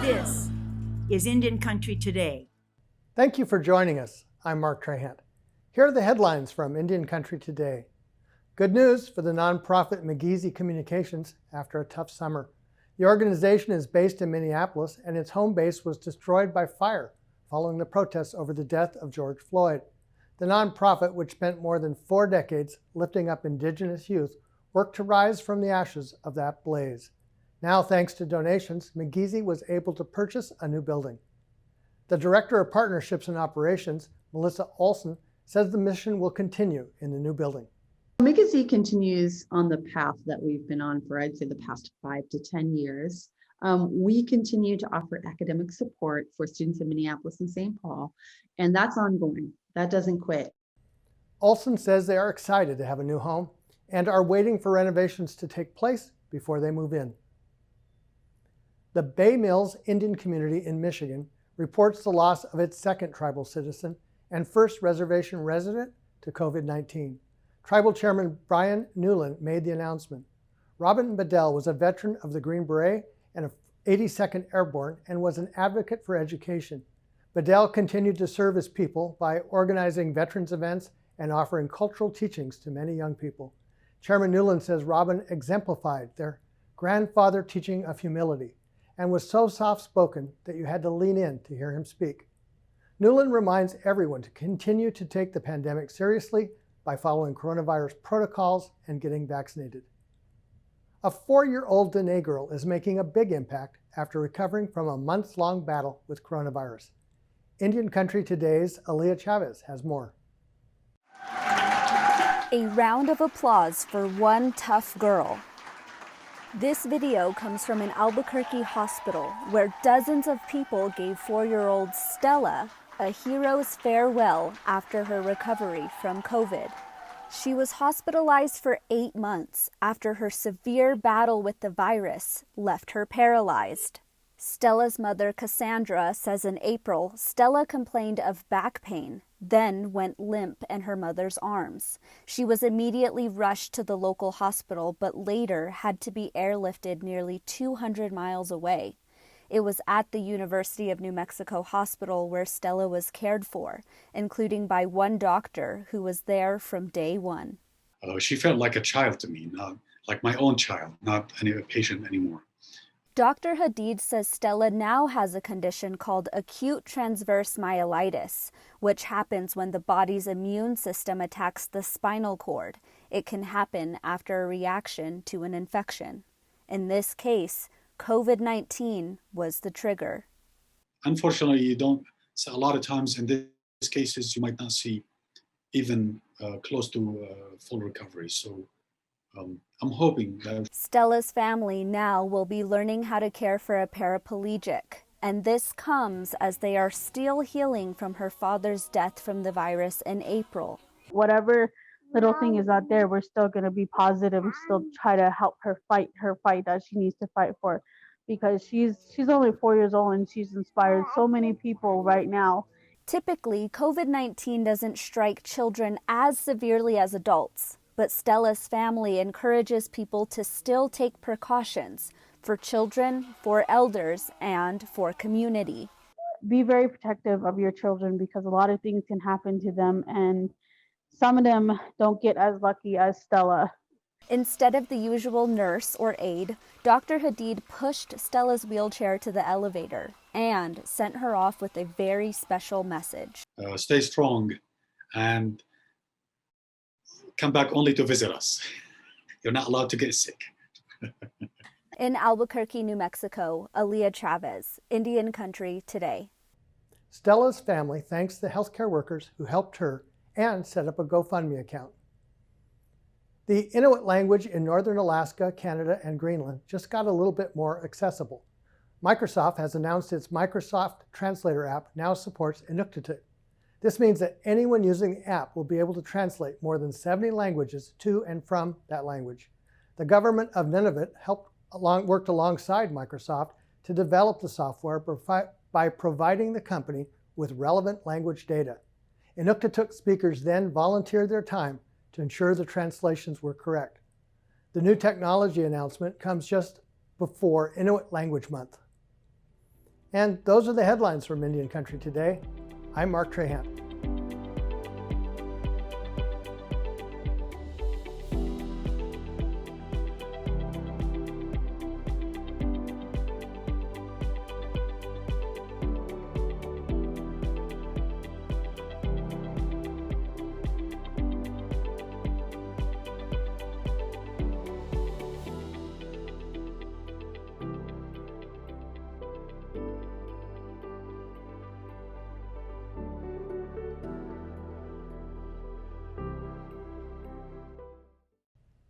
This is Indian Country Today. Thank you for joining us. I'm Mark Trahant. Here are the headlines from Indian Country Today. Good news for the nonprofit McGeezy Communications after a tough summer. The organization is based in Minneapolis, and its home base was destroyed by fire following the protests over the death of George Floyd. The nonprofit, which spent more than 4 decades lifting up Indigenous youth, worked to rise from the ashes of that blaze. Now, thanks to donations, McGeezy was able to purchase a new building. The Director of Partnerships and Operations, Melissa Olson, says the mission will continue in the new building. McGeezy continues on the path that we've been on for, I'd say, the past 5 to 10 years. We continue to offer academic support for students in Minneapolis and St. Paul, and that's ongoing. That doesn't quit. Olson says they are excited to have a new home and are waiting for renovations to take place before they move in. The Bay Mills Indian community in Michigan reports the loss of its second tribal citizen and first reservation resident to COVID-19. Tribal Chairman Brian Newland made the announcement. Robin Bedell was a veteran of the Green Beret and 82nd Airborne and was an advocate for education. Bedell continued to serve his people by organizing veterans events and offering cultural teachings to many young people. Chairman Newland says Robin exemplified their grandfather teaching of humility and was so soft-spoken that you had to lean in to hear him speak. Newland reminds everyone to continue to take the pandemic seriously by following coronavirus protocols and getting vaccinated. A 4-year-old Dene girl is making a big impact after recovering from a months-long battle with coronavirus. Indian Country Today's Aaliyah Chavez has more. A round of applause for one tough girl. This video comes from an Albuquerque hospital where dozens of people gave 4-year-old Stella a hero's farewell after her recovery from COVID. She was hospitalized for 8 months after her severe battle with the virus left her paralyzed. Stella's mother, Cassandra, says in April, Stella complained of back pain, then went limp in her mother's arms. She was immediately rushed to the local hospital, but later had to be airlifted nearly 200 miles away. It was at the University of New Mexico Hospital where Stella was cared for, including by one doctor who was there from day one. She felt like a child to me, not like my own child, not a patient anymore. Dr. Hadid says Stella now has a condition called acute transverse myelitis, which happens when the body's immune system attacks the spinal cord. It can happen after a reaction to an infection. In this case, COVID-19 was the trigger. Unfortunately, you don't, so a lot of times in these cases, you might not see even close to full recovery. So I'm hoping that Stella's family now will be learning how to care for a paraplegic. And this comes as they are still healing from her father's death from the virus in April. Whatever little thing is out there, we're still going to be positive and still try to help her fight her fight that she needs to fight for, because she's only 4 years old and she's inspired so many people right now. Typically, COVID-19 doesn't strike children as severely as adults, but Stella's family encourages people to still take precautions for children, for elders, and for community. Be very protective of your children because a lot of things can happen to them, and some of them don't get as lucky as Stella. Instead of the usual nurse or aide, Dr. Hadid pushed Stella's wheelchair to the elevator and sent her off with a very special message. Stay strong and come back only to visit us. You're not allowed to get sick. In Albuquerque, New Mexico, Aaliyah Chavez, Indian Country Today. Stella's family thanks the healthcare workers who helped her and set up a GoFundMe account. The Inuit language in northern Alaska, Canada, and Greenland just got a little bit more accessible. Microsoft has announced its Microsoft Translator app now supports Inuktitut. This means that anyone using the app will be able to translate more than 70 languages to and from that language. The government of Nunavut worked alongside Microsoft to develop the software by providing the company with relevant language data. Inuktitut speakers then volunteered their time to ensure the translations were correct. The new technology announcement comes just before Inuit Language Month. And those are the headlines from Indian Country today. I'm Mark Trahan.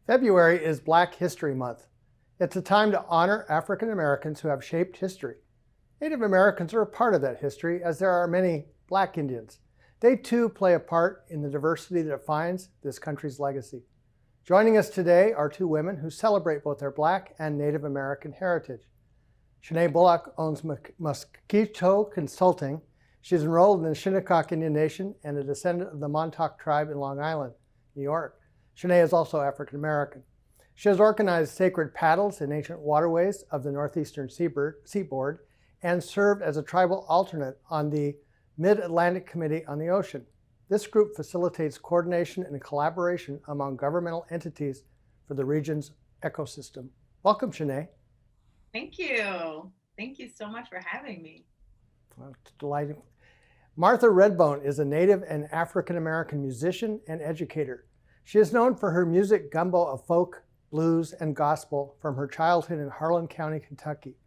February is Black History Month. It's a time to honor African Americans who have shaped history. Native Americans are a part of that history, as there are many Black Indians. They too play a part in the diversity that defines this country's legacy. Joining us today are two women who celebrate both their Black and Native American heritage. Shanae Bullock owns Mosquito Consulting. She's enrolled in the Shinnecock Indian Nation and a descendant of the Montauk tribe in Long Island, New York. Shanae is also African American. She has organized sacred paddles in ancient waterways of the northeastern seaboard and served as a tribal alternate on the Mid-Atlantic Committee on the Ocean. This group facilitates coordination and collaboration among governmental entities for the region's ecosystem. Welcome, Shanae. Thank you. Thank you so much for having me. Well, it's delighting. Martha Redbone is a Native and African American musician and educator. She is known for her music gumbo of folk, blues, and gospel from her childhood in Harlan County, Kentucky.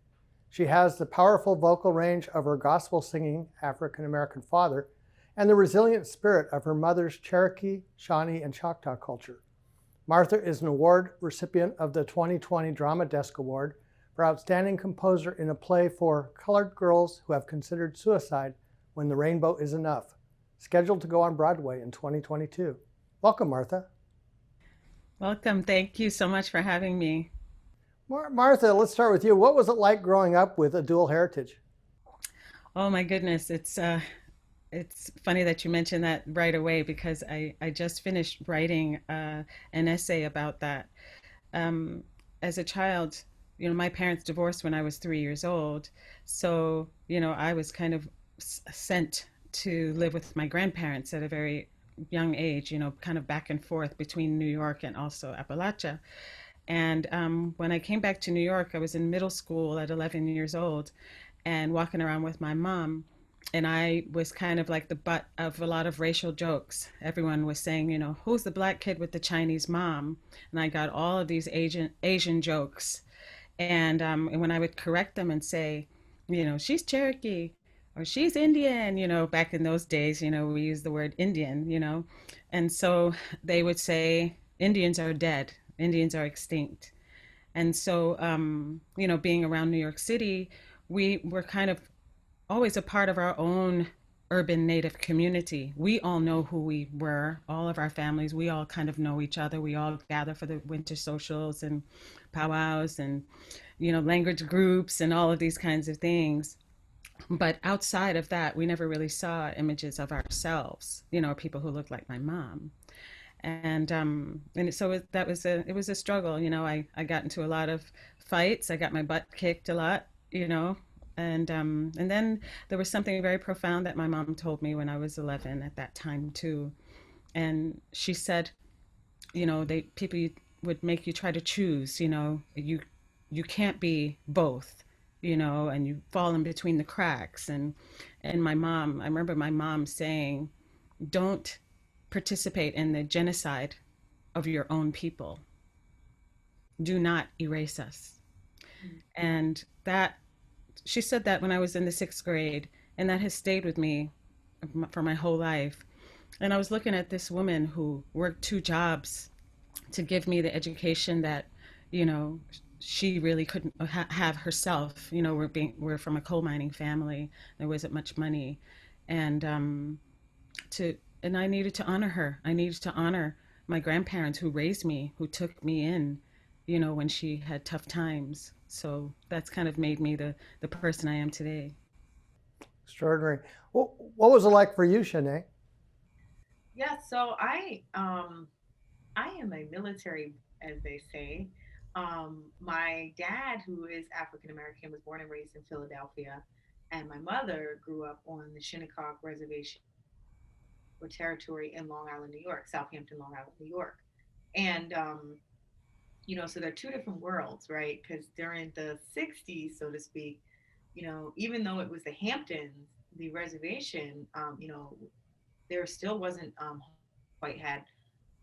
She has the powerful vocal range of her gospel-singing African American father and the resilient spirit of her mother's Cherokee, Shawnee, and Choctaw culture. Martha is an award recipient of the 2020 Drama Desk Award for Outstanding Composer in a play for colored girls who have considered suicide when the rainbow is enough, scheduled to go on Broadway in 2022. Welcome, Martha. Welcome. Thank you so much for having me. Martha, let's start with you. What was it like growing up with a dual heritage? Oh my goodness, it's funny that you mentioned that right away because I just finished writing an essay about that. As a child, my parents divorced when I was 3 years old, so I was kind of sent to live with my grandparents at a very young age, kind of back and forth between New York and also Appalachia. And when I came back to New York, I was in middle school at 11 years old and walking around with my mom. And I was kind of like the butt of a lot of racial jokes. Everyone was saying, who's the Black kid with the Chinese mom? And I got all of these Asian jokes. And when I would correct them and say, she's Cherokee, or she's Indian, back in those days, we used the word Indian. And so they would say, Indians are dead, Indians are extinct. And so, being around New York City, we were kind of always a part of our own urban Native community. We all know who we were, all of our families, we all kind of know each other. We all gather for the winter socials and powwows and, language groups and all of these kinds of things. But outside of that, we never really saw images of ourselves, people who looked like my mom. And so it was a struggle. I got into a lot of fights. I got my butt kicked a lot, and then there was something very profound that my mom told me when I was 11 at that time too. And she said, people would make you try to choose, you can't be both, and you fall in between the cracks. And I remember my mom saying, don't participate in the genocide of your own people. Do not erase us. And she said that when I was in the 6th grade, and that has stayed with me for my whole life. And I was looking at this woman who worked 2 jobs to give me the education that, she really couldn't have herself. We're from a coal mining family. There wasn't much money. And I needed to honor her. I needed to honor my grandparents who raised me, who took me in, when she had tough times. So that's kind of made me the person I am today. Extraordinary. What was it like for you, Shanae? Yeah, so I am a military, as they say. My dad, who is African American, was born and raised in Philadelphia, And my mother grew up on the Shinnecock Reservation or territory in Long Island, New York, Southampton, Long Island, New York. And, so they're two different worlds, right? Because during the 60s, so to speak, even though it was the Hamptons, the reservation, there still wasn't quite had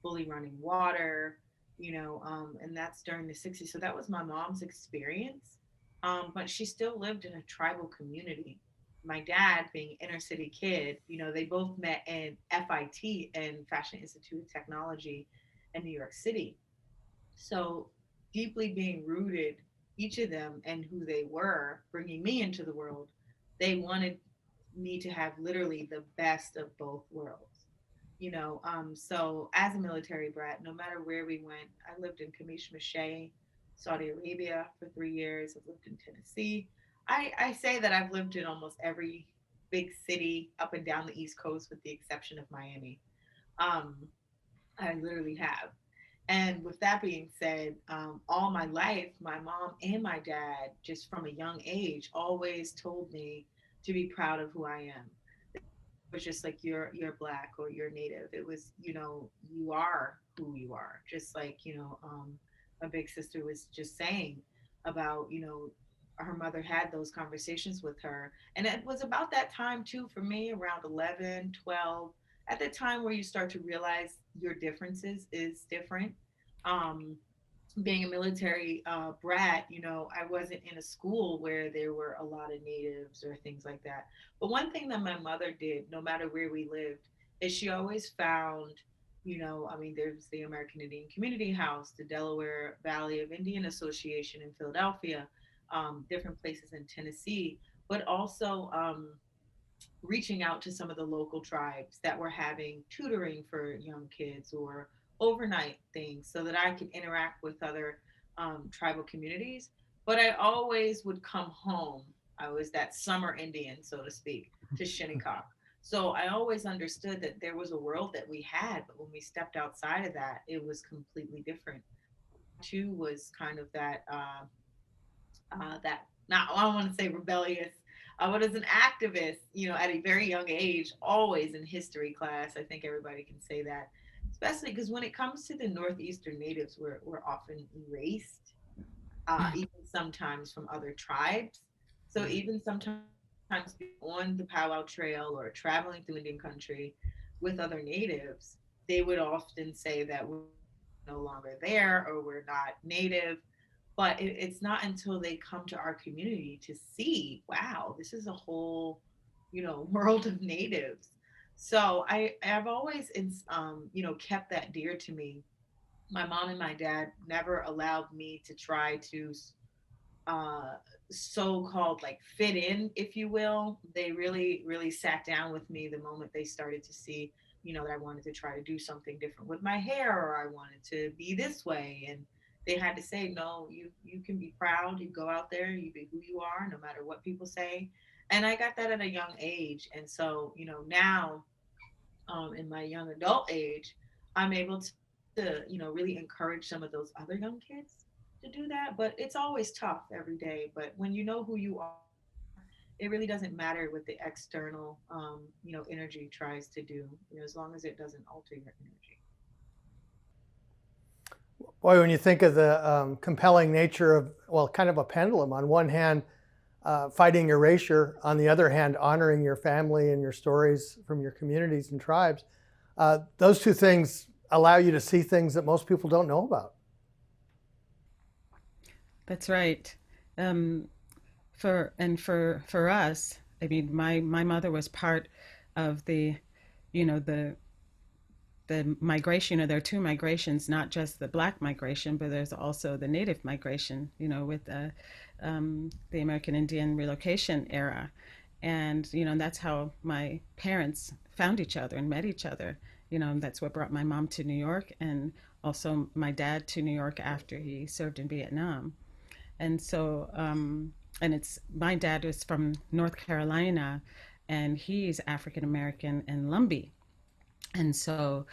fully running water, and that's during the 60s. So that was my mom's experience. But she still lived in a tribal community. My dad, being inner city kid, they both met in FIT and Fashion Institute of Technology in New York City. So deeply being rooted, each of them and who they were, bringing me into the world, they wanted me to have literally the best of both worlds. So as a military brat, no matter where we went, I lived in Kamish Mache, Saudi Arabia for 3 years. I've lived in Tennessee. I say that I've lived in almost every big city up and down the East Coast with the exception of Miami. Um, I literally have. And with that being said, all my life, my mom and my dad, just from a young age, always told me to be proud of who I am. It was just like you're black or you're native. It was, you are who you are. Just like, my big sister was just saying about, her mother had those conversations with her. And it was about that time too for me, around 11, 12, at the time where you start to realize your differences is different. Um, Being a military brat, I wasn't in a school where there were a lot of natives or things like that. But one thing that my mother did, no matter where we lived, is she always found, I mean, there's the American Indian Community House, the Delaware Valley of Indian Association in Philadelphia, different places in Tennessee, but also reaching out to some of the local tribes that were having tutoring for young kids or overnight things so that I could interact with other tribal communities. But I always would come home. I was that summer Indian, so to speak, to Shinnecock. So I always understood that there was a world that we had, but when we stepped outside of that, it was completely different. Too was kind of that not I don't want to say rebellious, but as an activist, at a very young age, always in history class, I think everybody can say that, especially because when it comes to the Northeastern natives, we're often erased, even sometimes from other tribes. So even sometimes on the powwow trail or traveling through Indian country with other natives, they would often say that we're no longer there or we're not native, but it's not until they come to our community to see, wow, this is a whole, world of natives. So I've always, kept that dear to me. My mom and my dad never allowed me to try to uh, so-called like fit in, if you will. They really, really sat down with me the moment they started to see, that I wanted to try to do something different with my hair or I wanted to be this way. And they had to say, no, you can be proud. You go out there, you be who you are, no matter what people say. And I got that at a young age. And so, now in my young adult age, I'm able to, really encourage some of those other young kids to do that. But it's always tough every day. But when you know who you are, it really doesn't matter what the external, energy tries to do, as long as it doesn't alter your energy. Boy, when you think of the compelling nature of, well, kind of a pendulum. On one hand, fighting erasure. On the other hand, honoring your family and your stories from your communities and tribes. Those two things allow you to see things that most people don't know about. That's right. Um, for us, I mean, my mother was part of the migration. There are two migrations, not just the black migration, but there's also the native migration, with the American Indian relocation era. And, that's how my parents found each other and met each other. That's what brought my mom to New York and also my dad to New York after he served in Vietnam. And so, and it's my dad was from North Carolina and he's African American and Lumbee. And so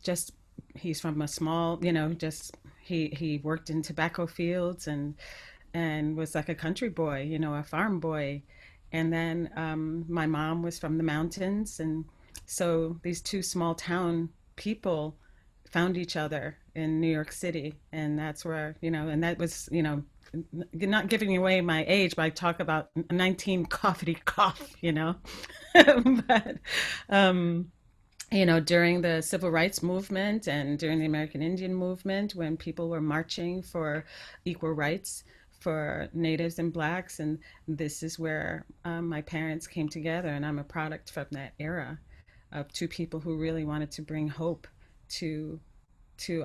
just he's from a small, just he worked in tobacco fields and was like a country boy, a farm boy. And then my mom was from the mountains. And so these two small town people found each other in New York City. And that's where, and that was, not giving away my age, but I talk about 19 coughety cough. But, um, during the civil rights movement and during the American Indian movement, when people were marching for equal rights for natives and blacks, and this is where my parents came together, and I'm a product from that era of two people who really wanted to bring hope to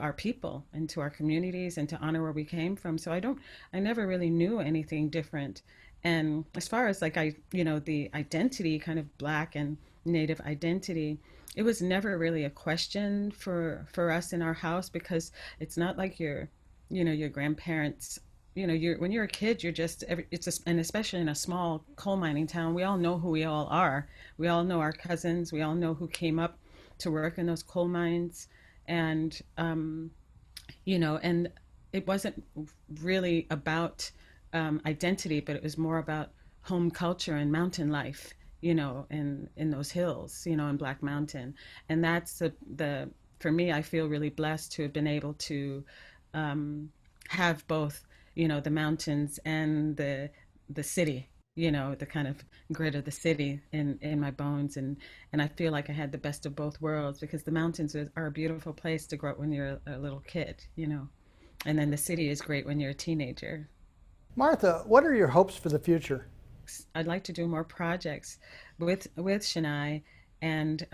our people and to our communities and to honor where we came from. So I never really knew anything different. And as far as like the identity, kind of black and native identity, it was never really a question for us in our house, because it's not like your grandparents. You're when you're a kid, you're just it's just, and especially in a small coal mining town, we all know who we all are. We all know our cousins. We all know who came up to work in those coal mines, and and it wasn't really about identity, but it was more about home culture and mountain life, in those hills, in Black Mountain. And that's the for me, I feel really blessed to have been able to have both, the mountains and the city, the kind of grit of the city in my bones. And I feel like I had the best of both worlds, because the mountains are a beautiful place to grow up when you're a little kid, and then the city is great when you're a teenager. Martha, what are your hopes for the future? I'd like to do more projects with Shania, and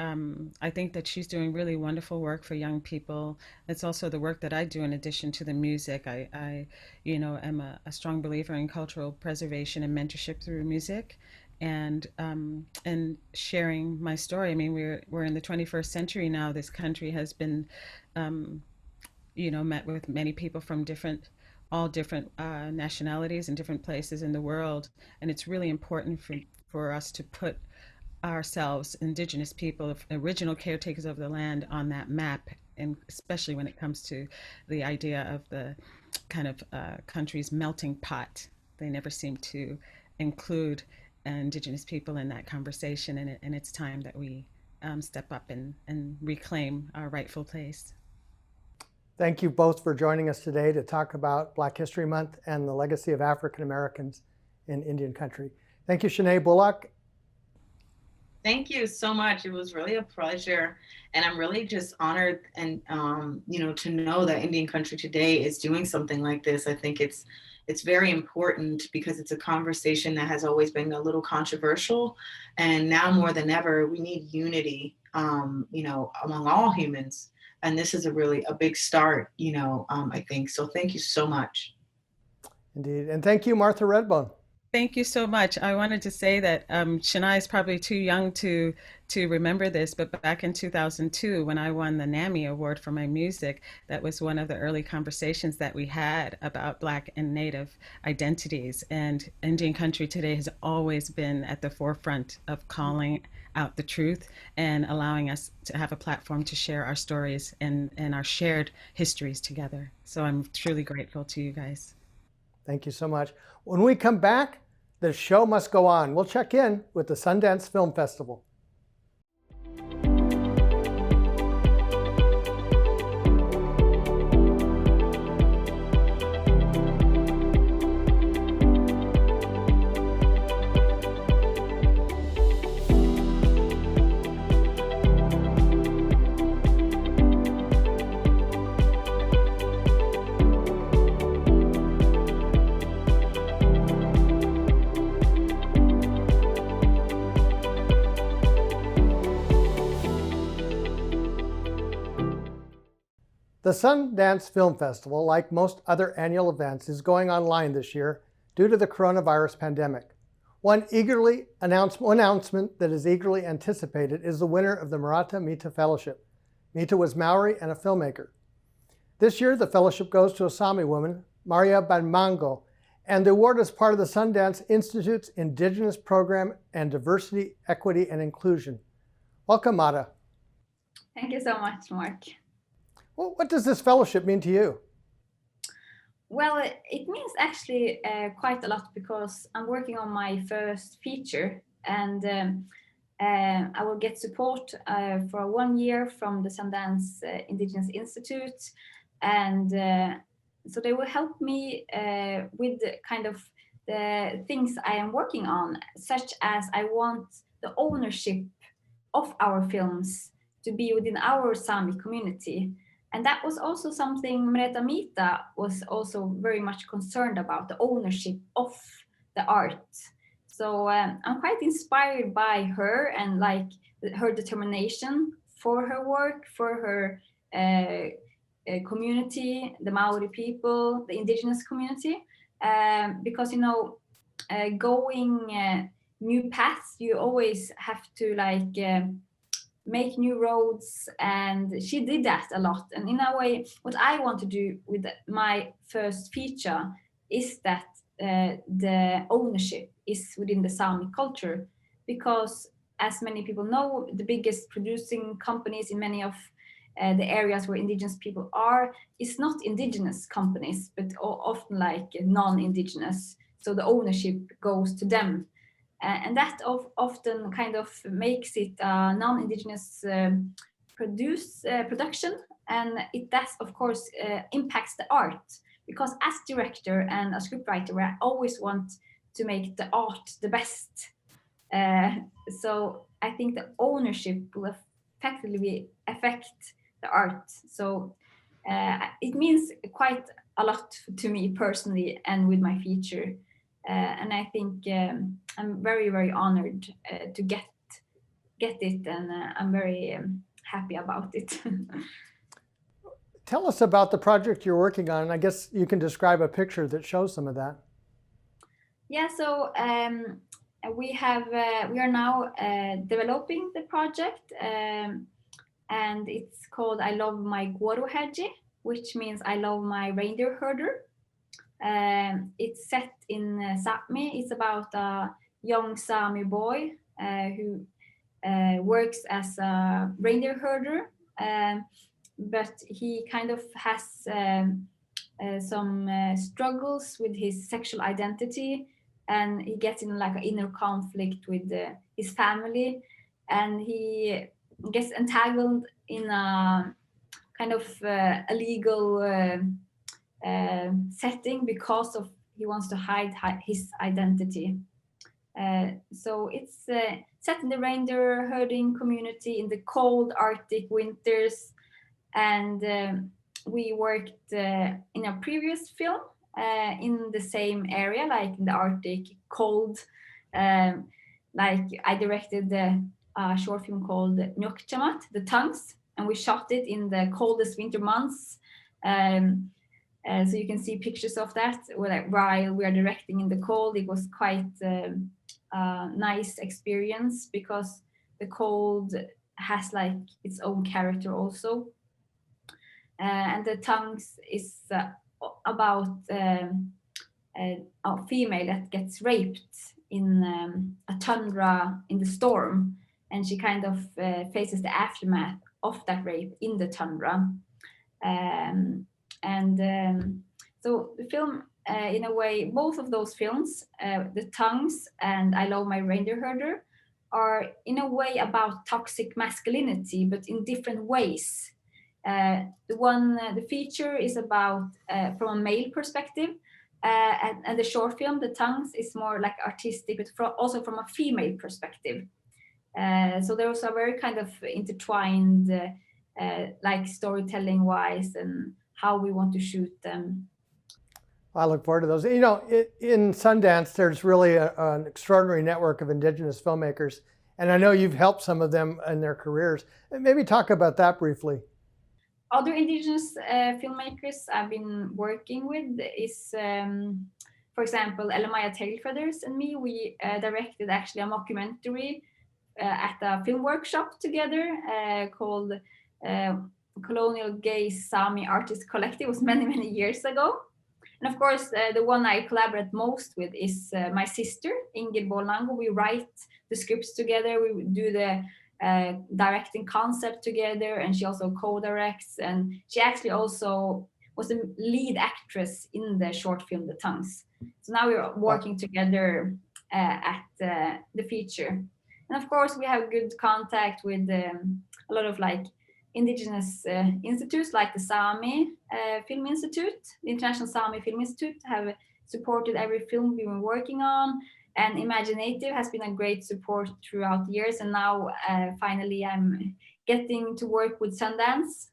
I think that she's doing really wonderful work for young people. It's also the work that I do in addition to the music. I am a strong believer in cultural preservation and mentorship through music, and sharing my story. I mean, we're in the 21st century now. This country has been um, met with many people from all different nationalities and different places in the world. And it's really important for us to put ourselves, Indigenous people, original caretakers of the land, on that map. And especially when it comes to the idea of the kind of country's melting pot. They never seem to include Indigenous people in that conversation. And it's time that we step up and reclaim our rightful place. Thank you both for joining us today to talk about Black History Month and the legacy of African Americans in Indian country. Thank you, Shanae Bullock. Thank you so much. It was really a pleasure. And I'm really just honored and, to know that Indian country today is doing something like this. I think it's very important, because it's a conversation that has always been a little controversial. And now more than ever, we need unity, among all humans. And this is a big start, I think. So thank you so much. Indeed. And thank you, Martha Redbone. Thank you so much. I wanted to say that Shania is probably too young to remember this, but back in 2002, when I won the NAMI Award for my music, that was one of the early conversations that we had about Black and Native identities. And Indian country today has always been at the forefront of calling out the truth and allowing us to have a platform to share our stories and our shared histories together. So I'm truly grateful to you guys. Thank you so much. When we come back, the show must go on. We'll check in with the Sundance Film Festival. The Sundance Film Festival, like most other annual events, is going online this year due to the coronavirus pandemic. One announcement that is eagerly anticipated is the winner of the Marata Mita Fellowship. Mita was Maori and a filmmaker. This year, the fellowship goes to a Sami woman, Maria Banmango, and the award is part of the Sundance Institute's Indigenous Program and Diversity, Equity, and Inclusion. Welcome, Mata. Thank you so much, Mark. Well, what does this fellowship mean to you? Well, it means actually quite a lot because I'm working on my first feature, and I will get support for 1 year from the Sundance Indigenous Institute, and so they will help me with the kind of the things I am working on, such as I want the ownership of our films to be within our Sami community. And that was also something Mereta Mita was also very much concerned about, the ownership of the art. So I'm quite inspired by her and like her determination for her work, for her community, the Maori people, the indigenous community, because going new paths, you always have to like make new roads, and she did that a lot. And in a way, what I want to do with my first feature is that the ownership is within the Sami culture, because as many people know, the biggest producing companies in many of the areas where indigenous people are is not indigenous companies, but often like non-indigenous. So the ownership goes to them. And that often kind of makes it a non-indigenous production, and it does of course impacts the art, because as director and a scriptwriter I always want to make the art the best. So I think the ownership will effectively affect the art. So it means quite a lot to me personally and with my feature. And I think I'm very, very honored to get it, and I'm very happy about it. Tell us about the project you're working on, and I guess you can describe a picture that shows some of that. Yeah, so we are now developing the project, and it's called I Love My Guaruhaji, which means I love my reindeer herder. It's set in Sápmi. It's about a young Sami boy who works as a reindeer herder, but he kind of has some struggles with his sexual identity, and he gets in like an inner conflict with his family, and he gets entangled in a kind of illegal setting because of he wants to hide his identity. So it's set in the reindeer herding community in the cold Arctic winters, and we worked in a previous film in the same area, like in the Arctic cold. Like I directed a short film called Nyokchamat, The Tongues, and we shot it in the coldest winter months. So you can see pictures of that while we are directing in the cold. It was quite a nice experience because the cold has like its own character also. And The Tongues is about a female that gets raped in a tundra in the storm, and she kind of faces the aftermath of that rape in the tundra. So the film, in a way, both of those films, The Tongues and I Love My Reindeer Herder, are in a way about toxic masculinity, but in different ways. The feature is about from a male perspective, and the short film, The Tongues, is more like artistic, but also from a female perspective. So those are very kind of intertwined, like storytelling wise, and how we want to shoot them. I look forward to those. You know, in Sundance, there's really an extraordinary network of Indigenous filmmakers, and I know you've helped some of them in their careers. Maybe talk about that briefly. Other Indigenous filmmakers I've been working with is, for example, Elamaya Tailfeathers and me. We directed actually a mockumentary at a film workshop together called Colonial Gay Sami Artist Collective. It was many, many years ago. And of course, the one I collaborate most with is my sister, Ingrid Bolango. We write the scripts together. We do the directing concept together, and she also co-directs. And she actually also was the lead actress in the short film The Tongues. So now we're working together at the feature. And of course, we have good contact with a lot of like indigenous institutes like the Sami Film Institute, the International Sami Film Institute, have supported every film we've been working on. And Imaginative has been a great support throughout the years. And now finally I'm getting to work with Sundance.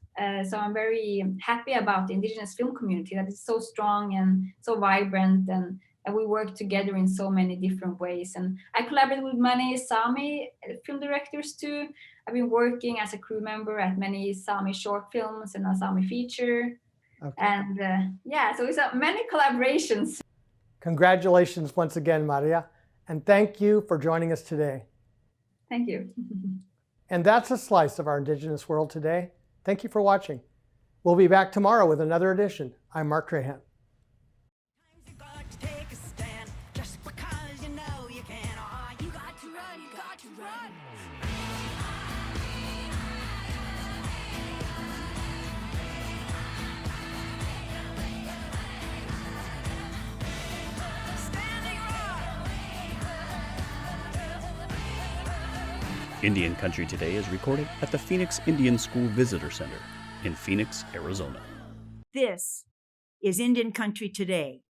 So I'm very happy about the indigenous film community that is so strong and so vibrant, and we work together in so many different ways. And I collaborate with many Sami film directors too. I've been working as a crew member at many Sami short films and a Sami feature. Okay. And yeah, so it's many collaborations. Congratulations once again, Maria, and thank you for joining us today. Thank you. And that's a slice of our Indigenous world today. Thank you for watching. We'll be back tomorrow with another edition. I'm Mark Trahan. Indian Country Today is recorded at the Phoenix Indian School Visitor Center in Phoenix, Arizona. This is Indian Country Today.